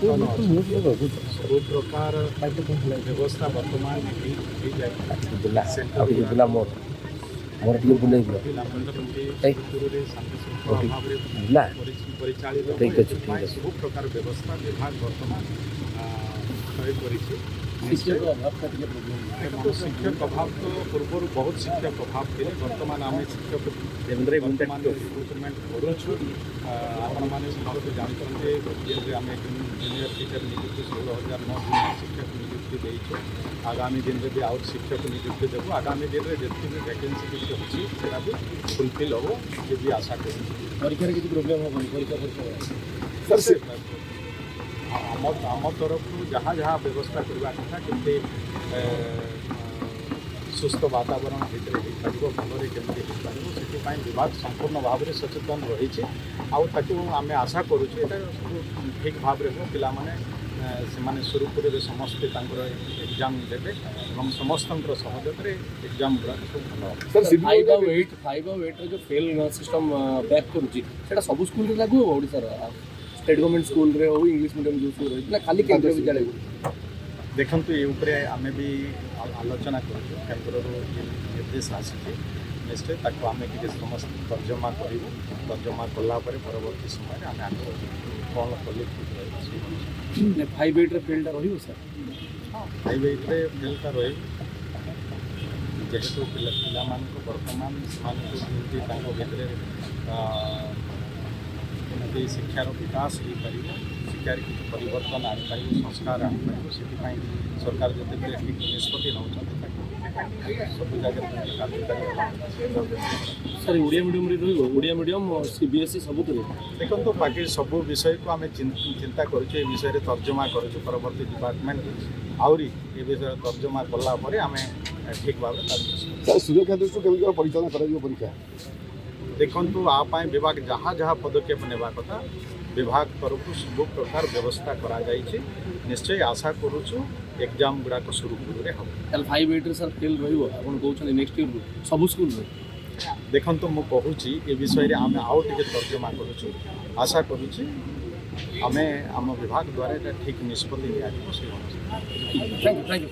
परिवर्तन अच्छे सब प्रकार व्यवस्था वर्तमान मोर टिके बुले दियो परिचालित ठीक अच्छे ठीक अच्छे सब प्रकार व्यवस्था विभाग वर्तमान शिक्षक अभाव का टिके प्रॉब्लम शिक्षक अभाव तो पूर्व बहुत शिक्षक अभाव थे बर्तमान आम शिक्षक रिक्रुटमेंट करूँ आपण मैंने समस्त जानते आम जूनियर टीचर नियुक्ति 16,009 शिक्षक नियुक्ति देचु आगामी दिन में भी आउ शिक्षक नियुक्ति देव आगामी दिन में जितनी भी वैकेंसी किसी अच्छी से भी फुलफिल हम ये भी आशा कर परीक्षा किसी प्रोब्लेम होगा परीक्षा सर आम तरफ जहाँ जहाँ व्यवस्था करवा कथा केमती सुस्थ वातावरण भितर हो भलरे केमती हो विभाग संपूर्ण भाव में सचेतन रही आम आशा करुँ सब ठीक भाव में हो पाने सुरुखुरे समस्ते एग्जाम देवे और समस्त सहयोग एग्जाम गुड़ा सर 5 और 8 जो फेल सिस्टम बैक करुँचा सब स्कूल लागू हो ओडिशार स्टेट गवर्नमेंट स्कूल रे हो इंग्लिश मीडियम जो स्कूल रही खाली केंद्रीय विद्यालय देखु ये आम भी आलोचना केन्द्र निर्देश आसी निश्चय ताको आम कि समस्त तर्जमा करूँ तर्जमा कलापर परवर्ती समय आम आगे कौन कले ठीक रही 5-8 फेलटा रही सर हाँ 5-8 फेलटा रही जेहेतु पिला बर्तमान से भितर शिक्षार विकास हो पार शिक्षार किसी परिवर्तन आनीपर संस्कार आनीपर से सरकार जिते ठीक निष्पत्ति नौ सब जगह sir Odia medium Odia medium CBSE सब देखो बाकी सब विषय को आम चिंता करुचे विषय में तर्जमा करुचे परवर्ती डिपार्टमेंट आहरी ये विषय तर्जमा कलापर आम ठीक भाव सुरक्षा दृष्टि परिचालन परीक्षा देखु आपाई विभाग जहाँ जहाँ पदक्षेप नेबा कथा विभाग तरफ सब प्रकार व्यवस्था करा जाइए निश्चय आशा करुचु एग्जाम गुड़ाक सुरुखुरे हम 5-8 सर फेल रही नेक्स्ट ईयर सब स्कूल देखु मुझे कहूँ ये विषय में आम आउ टे तर्जमा करुचु आशा करुच्ची आम आम विभाग द्वारा ठीक निष्पत्ति थैंक यू